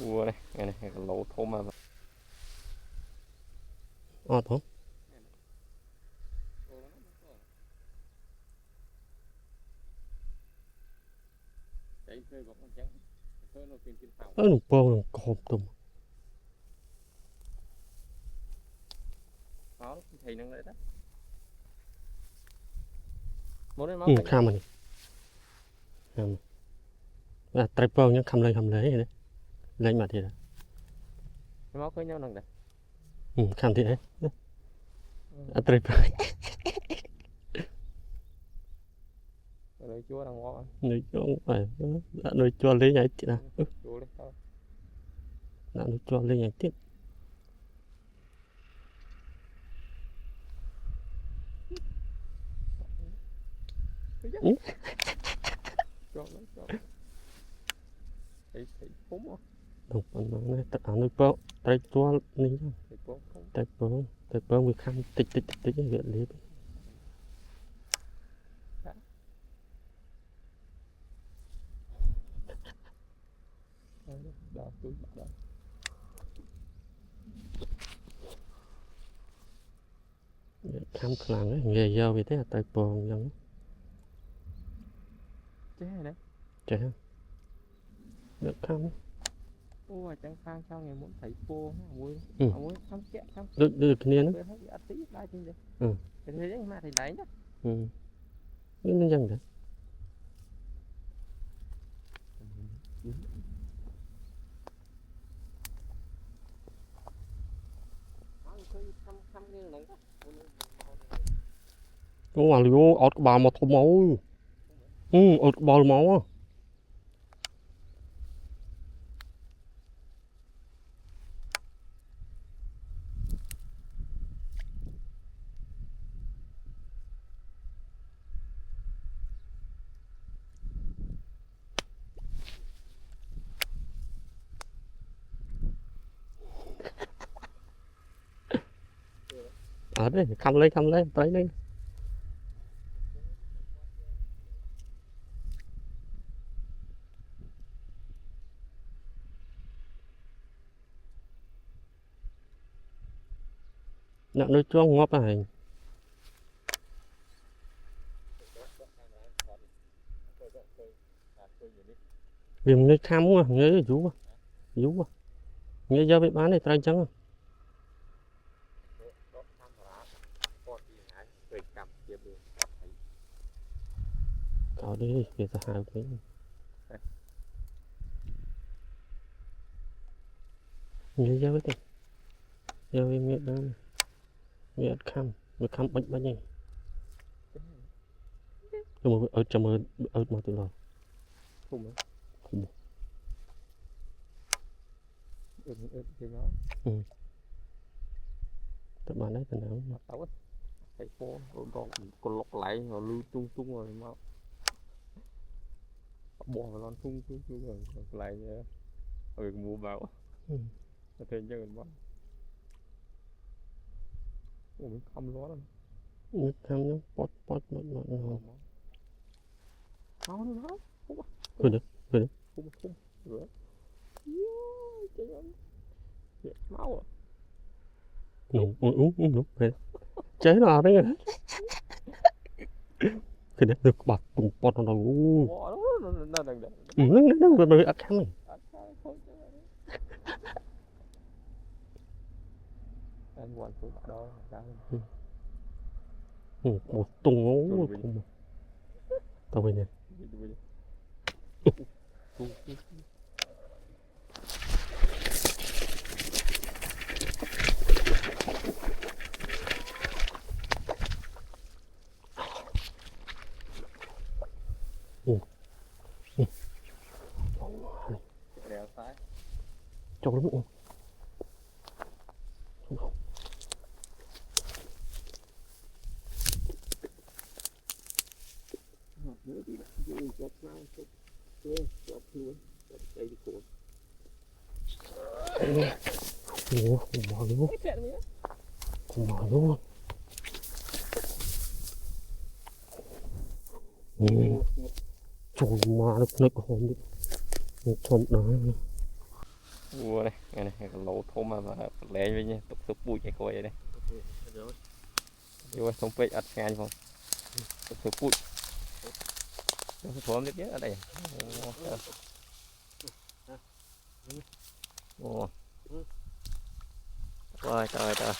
Vua này, cái này lỗ thôm mà. không? Nó bông nó cọp tùm. Đó, thì năng đấy đó. Muốn đến máu Khăm mà nè. Và trái bông nhá khăm lấy vậy đấy. Lấy mặt thì là. máu với nhau năng đấy. Khăm thì đấy. Trái bông. Rồi chúa đang ngon. Nuôi chó phải đã nuôi chó lấy nhảy tiệt à? Chúa lên tao. Đã nuôi chó lấy nhảy tiệt. Cho. Thấy phúng không? Đúng rồi, nó nuôi bông, trái chó ní. Trái bông bị khăm tích việc lý. Đó, tôi bắt đầu. Khăm khlang ấy, nghề giao vì thế là trái bông giống. Chết đấy. Chết không? Được khăm. Ôi chẳng khang sao ngày muốn thấy cô muối. Muối không chết không. Được kia nữa. Hết tí đai trên đây. Cái thế mà thì lấy nhá. Nó dân đấy. Nó là liu ọt bà mà thô máu. Ọt bà máu á. Ở đây khăm lấy tới đây. Nặng đôi cho ngóp này. Vì người khăm quá, người rú quá. Người giao bị bán này tay trắng. Ở đây kìa ta hào cái. Người giao cái. Giao cái miệng đó. Miệng khăm bánh này. Nhưng mà ở trong ở mà từ lâu. Không. Thì nó. Tụi bạn đấy từ nào mà tao thấy con lọc lại rồi lưu tung rồi mà bỏ vào lon tung rồi lại rồi mua vào thêm cho mình bán mình không lo lắm mình không nó bót nó nó rồi được không rửa máu à uống đúng vậy chế nào đấy cái đấy được bật cùng bọt nó nó bị ác khăn này anh quan phụ đó một tung ố tao về nè cho nó bụng Không mở luôn trời mà nó hồn đi chọn đó Vua này, nghe này, cái lỗ thôm mà lé với nhá, tục sụp bụi cái coi đây. Vua không phải ắt ngay không? Tục sụp bụi. Tục thôm biết nhá ở đây. Ồ. Ôi trời trời.